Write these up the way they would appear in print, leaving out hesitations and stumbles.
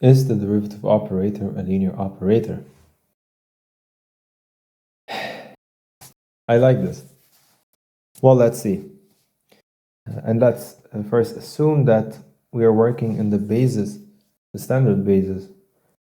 Is the derivative operator a linear operator? I like this. Well, let's see. And let's first assume that we are working in the basis, the standard basis,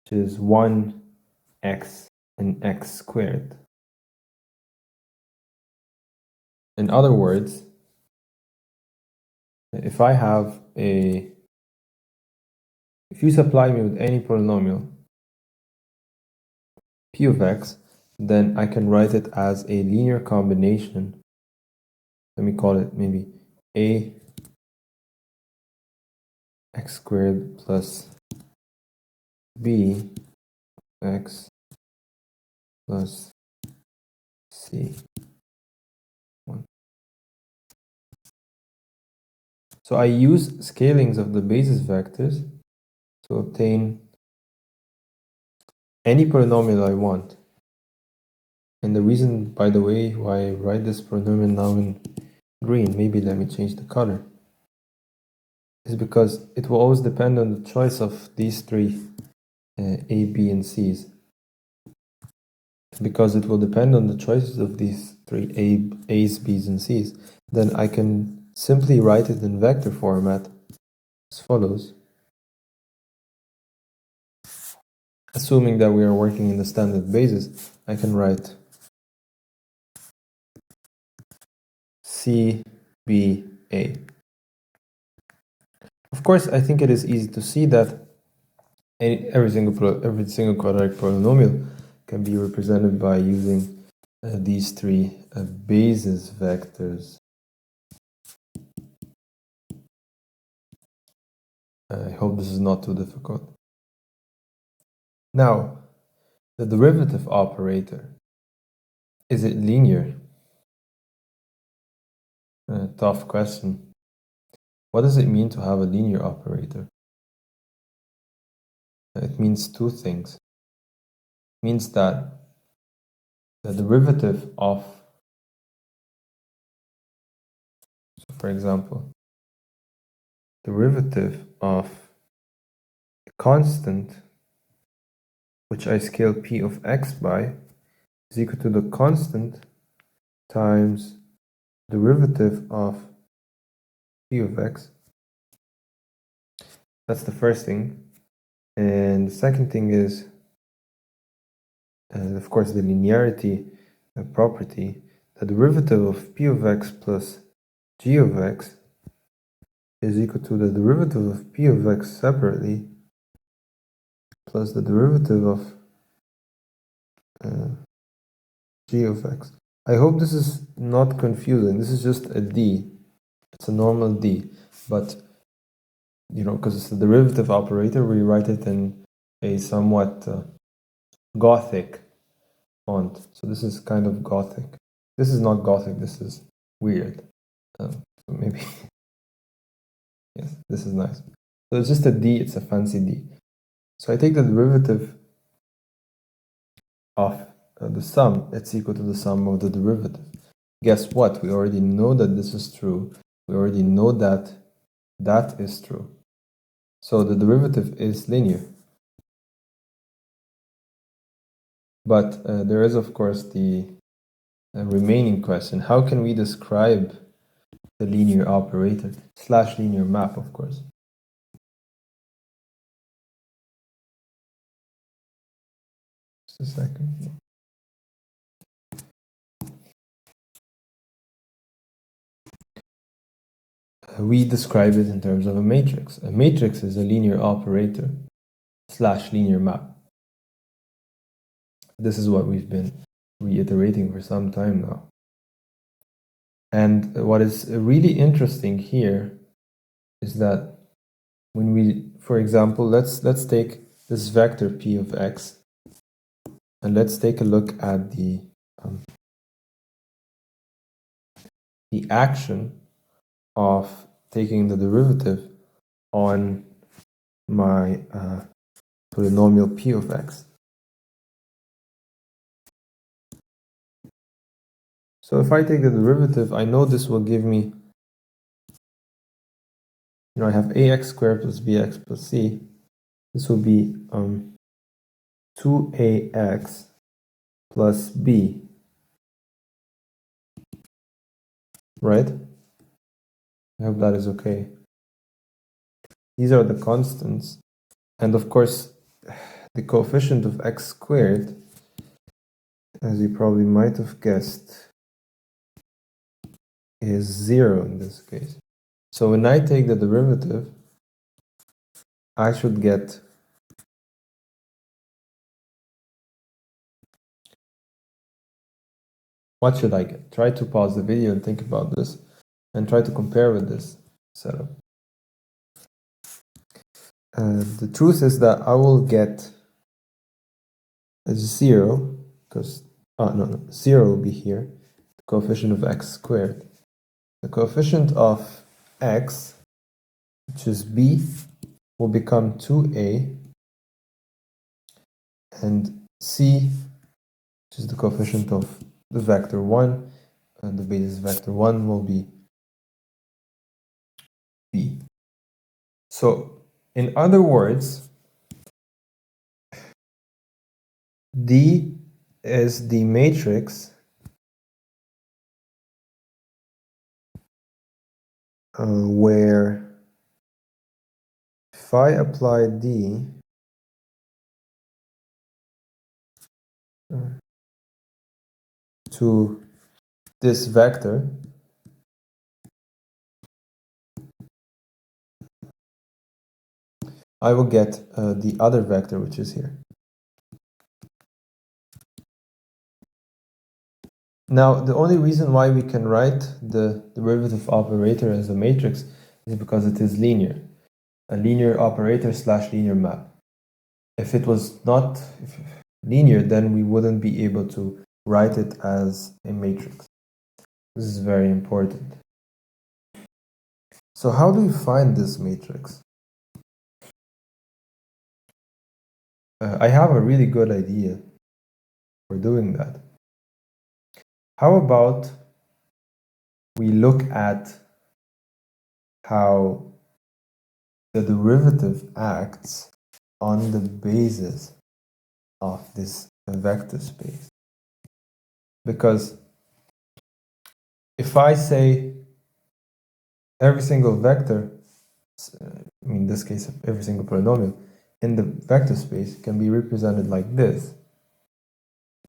which is 1x and x squared. In other words, if you supply me with any polynomial p of x, then I can write it as a linear combination. Let me call it maybe a x squared plus b x plus c. So I use scalings of the basis vectors to obtain any polynomial I want. And the reason, by the way, why I write this polynomial now in green, maybe let me change the color, is because it will always depend on the choice of these three A, B, and C's. Because it will depend on the choices of these three A's, B's, and C's, then I can simply write it in vector format as follows. Assuming that we are working in the standard basis, I can write C, B, A. Of course, I think it is easy to see that every single quadratic polynomial can be represented by using these three basis vectors. I hope this is not too difficult. Now, the derivative operator, is it linear? Tough question. What does it mean to have a linear operator? It means two things. It means that the derivative of, so for example, derivative of a constant which I scale p of x by is equal to the constant times derivative of p of x. That's the first thing. And the second thing is, of course, the linearity property. The derivative of p of x plus g of x is equal to the derivative of p of x separately plus the derivative of g of x. I hope this is not confusing. This is just a d. It's a normal d. But, you know, because it's a derivative operator, we write it in a somewhat Gothic font. So this is kind of Gothic. This is not Gothic. This is weird. So maybe, yes, this is nice. So it's just a d. It's a fancy d. So I take the derivative of the sum. It's equal to the sum of the derivative. Guess what? We already know that this is true. We already know that that is true. So the derivative is linear. But there is, of course, the remaining question. How can we describe the linear operator / linear map, of course? Just a second. We describe it in terms of a matrix. A matrix is a linear operator / linear map. This is what we've been reiterating for some time now. And what is really interesting here is that when we, for example, let's take this vector p of x, and let's take a look at the action of taking the derivative on my polynomial p of x. So if I take the derivative, I know this will give me, I have ax squared plus bx plus c. This will be 2ax plus b, right? I hope that is okay. These are the constants. And of course, the coefficient of x squared, as you probably might have guessed, is 0 in this case. So when I take the derivative, I should get what should I get? Try to pause the video and think about this and try to compare with this setup. The truth is that I will get a 0 because, no, 0 will be here, the coefficient of x squared. The coefficient of x, which is b, will become 2a, and c, which is the coefficient of the vector 1, and the basis vector 1 will be b. So, in other words, D is the matrix where if I apply D to this vector, I will get the other vector, which is here. Now, the only reason why we can write the derivative operator as a matrix is because it is linear. A linear operator / linear map. If it was not linear, then we wouldn't be able to write it as a matrix. This is very important. So how do you find this matrix? I have a really good idea for doing that. How about we look at how the derivative acts on the basis of this vector space? Because if I say every single vector, in this case, every single polynomial in the vector space can be represented like this,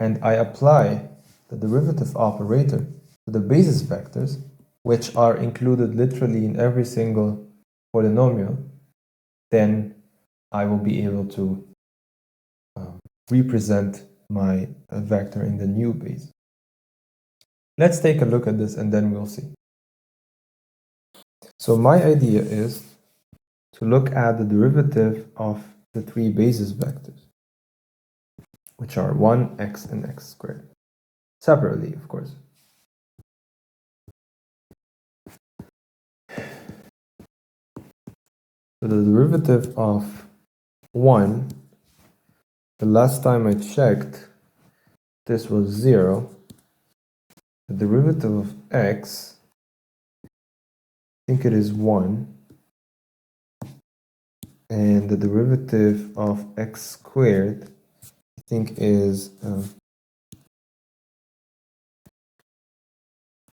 and I apply the derivative operator to the basis vectors, which are included literally in every single polynomial, then I will be able to represent my vector in the new base. Let's take a look at this and then we'll see. So my idea is to look at the derivative of the three basis vectors, which are 1, x, and x squared, separately, of course. So the derivative of 1, the last time I checked, this was 0. The derivative of x, I think it is 1. And the derivative of x squared, I think is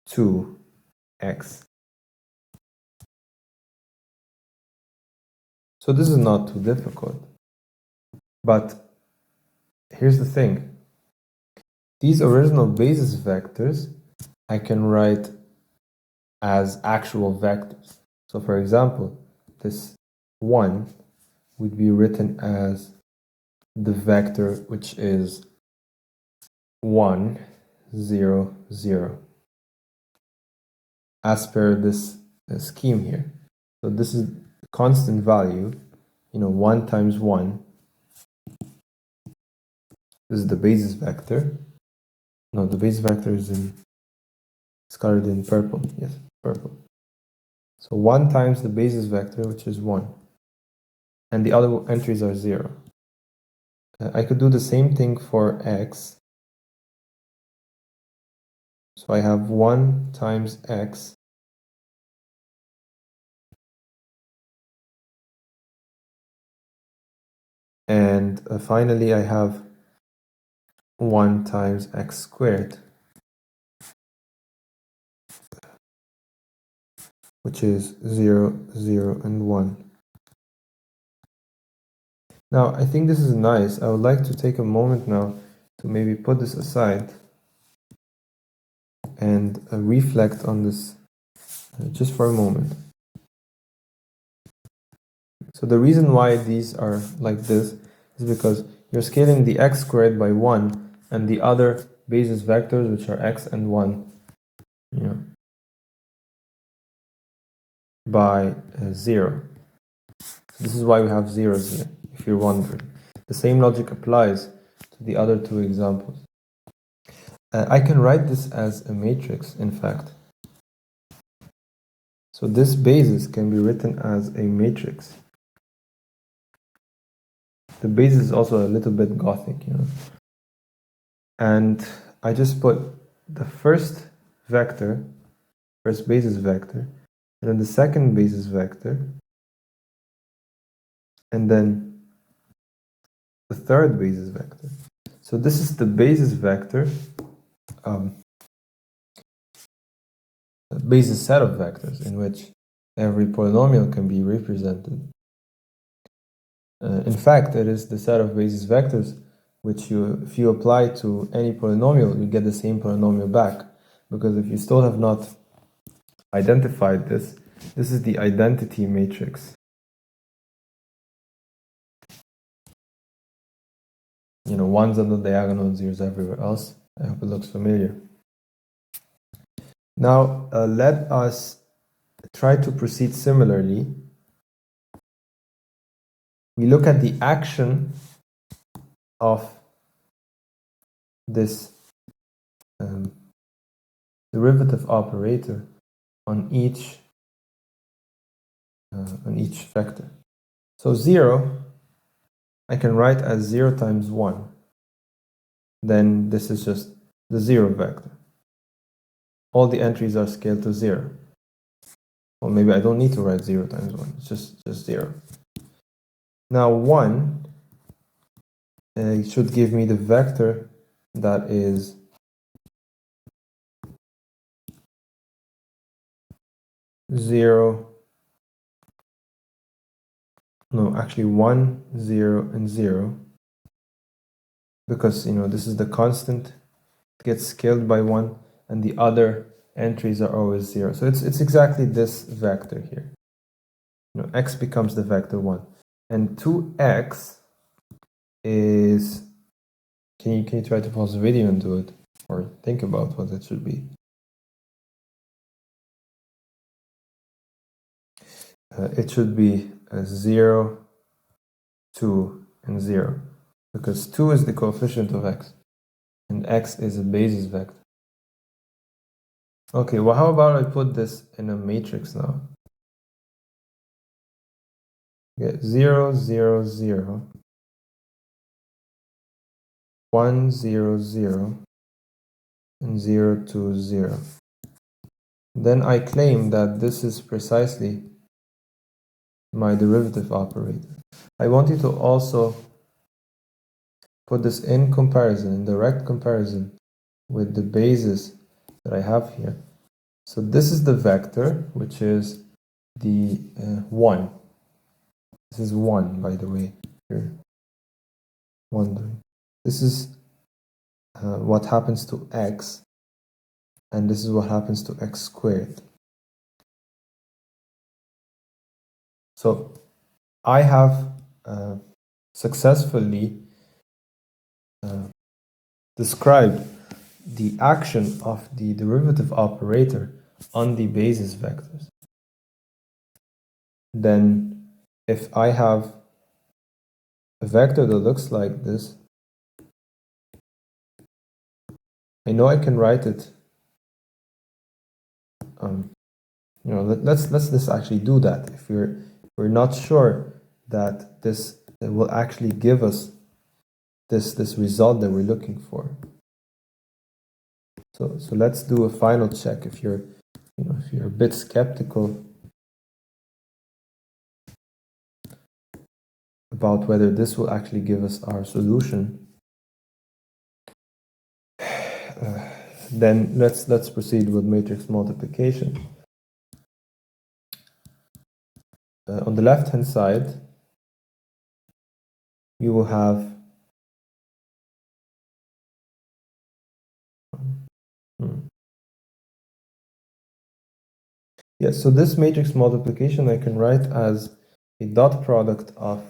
2x. So this is not too difficult. But here's the thing. These original basis vectors I can write as actual vectors. So for example, this 1 would be written as the vector which is 1, 0, 0, as per this scheme here. So this is constant value, 1 times 1. This is the basis vector. No, the basis vector is colored in purple. Yes, purple. So 1 times the basis vector, which is 1. And the other entries are 0. I could do the same thing for x. So I have 1 times x And finally, I have 1 times x squared, which is 0, 0, and 1. Now, I think this is nice. I would like to take a moment now to maybe put this aside and reflect on this just for a moment. So the reason why these are like this is because you're scaling the x squared by 1 and the other basis vectors, which are x and 1, you know, by 0. This is why we have zeros here, if you're wondering. The same logic applies to the other two examples. I can write this as a matrix, in fact. So this basis can be written as a matrix. The basis is also a little bit Gothic, you know. And I just put the first vector, first basis vector, and then the second basis vector, and then the third basis vector. So this is the basis vector, basis set of vectors in which every polynomial can be represented. In fact, it is the set of basis vectors which if you apply to any polynomial, you get the same polynomial back. Because if you still have not identified this, this is the identity matrix. You know, ones on the diagonal and zeros everywhere else. I hope it looks familiar. Now, let us try to proceed similarly. We look at the action of this derivative operator on each vector. So 0, I can write as 0 times 1. Then this is just the 0 vector. All the entries are scaled to 0. Or maybe I don't need to write 0 times 1. It's just 0. Now 1 should give me the vector that is zero. No, actually 1, 0, and 0. Because, you know, this is the constant. It gets scaled by 1, and the other entries are always 0. So it's exactly this vector here. You know, x becomes the vector 1. And 2x is... Can you try to pause the video and do it? Or think about what it should be. It should be 0, 2, and 0. Because 2 is the coefficient of x. And x is a basis vector. Okay, well, how about I put this in a matrix now? Get 0, 0, 0, 1, 0, 0, and 0, 2, 0. Then I claim that this is precisely my derivative operator. I want you to also put this in comparison, in direct comparison with the basis that I have here. So this is the vector, which is the 1. This is 1, by the way, here. Wondering. This is what happens to x, and this is what happens to x squared. So I have successfully described the action of the derivative operator on the basis vectors. Then if I have a vector that looks like this, I know I can write it. You know, let's actually do that. If we're not sure that this will actually give us this result that we're looking for. So let's do a final check. If you're a bit skeptical, about whether this will actually give us our solution, then let's proceed with matrix multiplication. On the left hand side, you will have yes, so this matrix multiplication I can write as a dot product of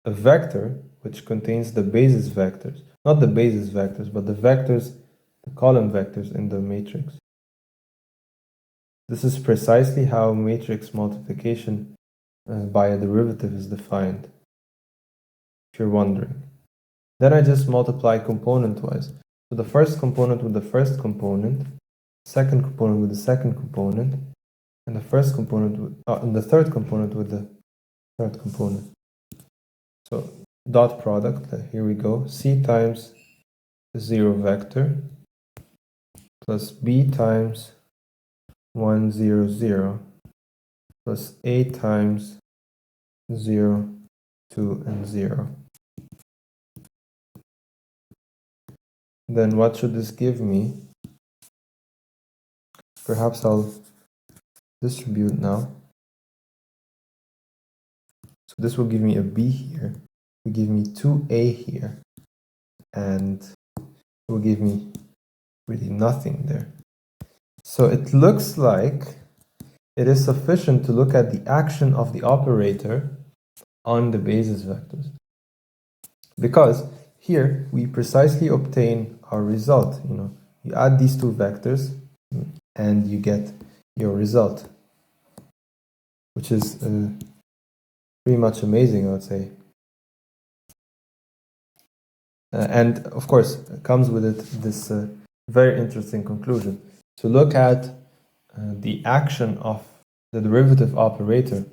a vector which contains the basis vectors, not the basis vectors, but the vectors, the column vectors in the matrix. This is precisely how matrix multiplication by a derivative is defined, if you're wondering. Then I just multiply component-wise. So the first component with the first component, second component with the second component, and the first component with, and the third component with the third component. So dot product, here we go, C times 0 vector plus B times 1, 0, 0 plus A times 0, 2, and 0. Then what should this give me? Perhaps I'll distribute now. So this will give me a B here, it will give me 2A here, and it will give me really nothing there. So it looks like it is sufficient to look at the action of the operator on the basis vectors. Because here we precisely obtain our result. You add these two vectors and you get your result, which is pretty much amazing, I would say. And of course, it comes with it this very interesting conclusion. To look at the action of the derivative operator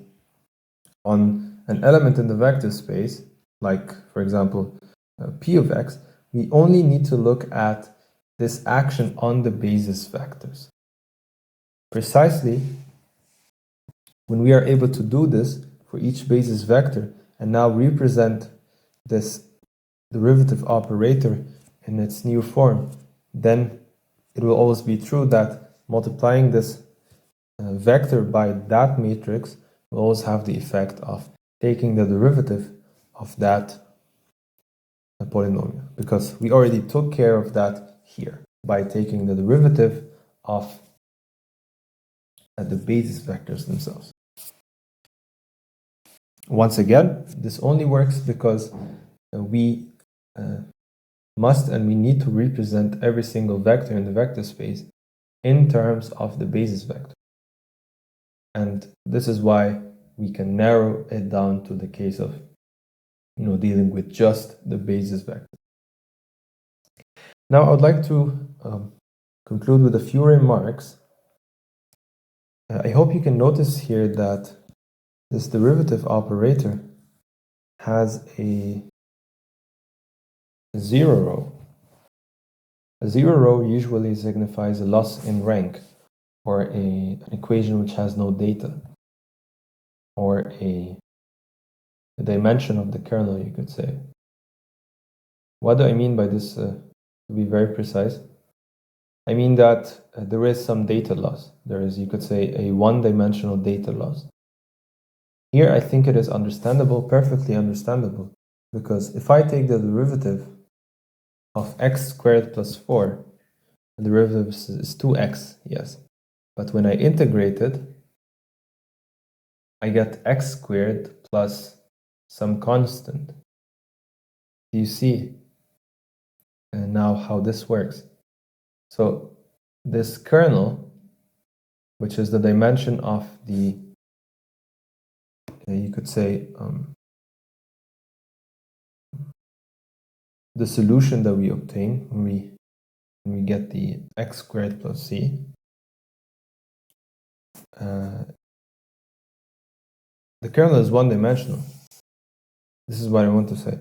on an element in the vector space, like, for example, p of x, we only need to look at this action on the basis vectors. Precisely, when we are able to do this for each basis vector and now represent this derivative operator in its new form, then it will always be true that multiplying this vector by that matrix will always have the effect of taking the derivative of that polynomial, because we already took care of that here by taking the derivative of the basis vectors themselves. Once again, this only works because we must and we need to represent every single vector in the vector space in terms of the basis vector. And this is why we can narrow it down to the case of dealing with just the basis vector. Now I would like to conclude with a few remarks. I hope you can notice here that this derivative operator has a zero row. A zero row usually signifies a loss in rank, or an equation which has no data, or a dimension of the kernel, you could say. What do I mean by this, to be very precise? I mean that there is some data loss. There is, you could say, a one-dimensional data loss. Here I think it is understandable, perfectly understandable, because if I take the derivative of x squared plus 4, the derivative is 2x, yes. But when I integrate it, I get x squared plus some constant. Do you see now how this works? So this kernel, which is the dimension of the, you could say, the solution that we obtain when we get the x squared plus c, the kernel is one-dimensional. This is what I want to say.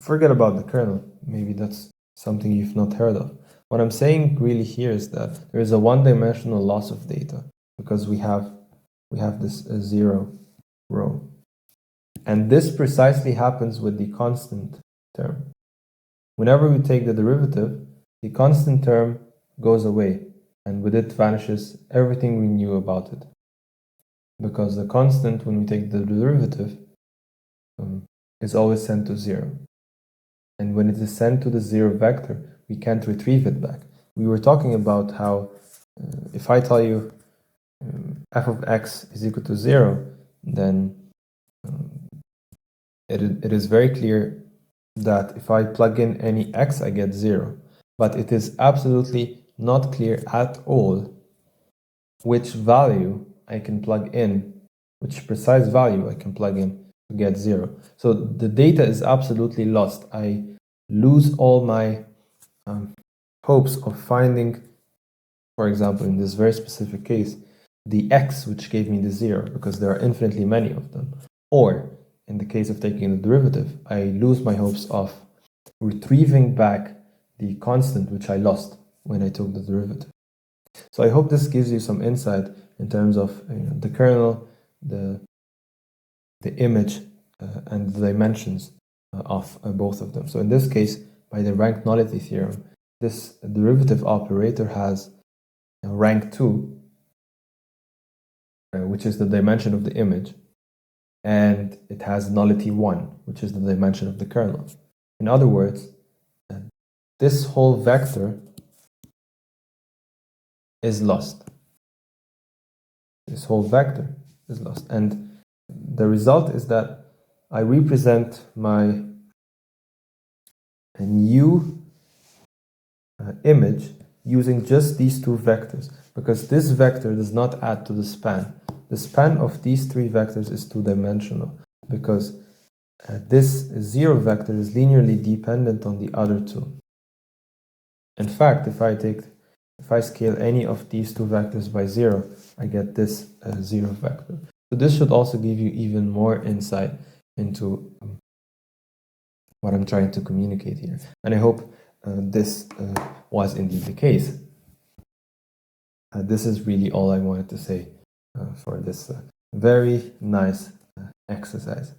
Forget about the kernel. Maybe that's something you've not heard of. What I'm saying really here is that there is a one-dimensional loss of data. because we have this 0 row. And this precisely happens with the constant term. Whenever we take the derivative, the constant term goes away, and with it vanishes everything we knew about it. Because the constant, when we take the derivative, is always sent to 0. And when it is sent to the 0 vector, we can't retrieve it back. We were talking about how if I tell you f of x is equal to 0, then it is very clear that if I plug in any x, I get 0. But it is absolutely not clear at all which value I can plug in, which precise value I can plug in to get 0. So the data is absolutely lost. I lose all my hopes of finding, for example, in this very specific case, the x which gave me the 0, because there are infinitely many of them. Or, in the case of taking the derivative, I lose my hopes of retrieving back the constant which I lost when I took the derivative. So I hope this gives you some insight in terms of the kernel, the image, and the dimensions of both of them. So in this case, by the rank nullity theorem, this derivative operator has rank 2, which is the dimension of the image, and it has nullity 1, which is the dimension of the kernel. In other words, this whole vector is lost. This whole vector is lost. And the result is that I represent my new image using just these two vectors, because this vector does not add to the span. The span of these three vectors is two-dimensional, because this 0 vector is linearly dependent on the other two. In fact, if I scale any of these two vectors by 0, I get this 0 vector. So this should also give you even more insight into what I'm trying to communicate here. And I hope this was indeed the case. This is really all I wanted to say for this very nice exercise.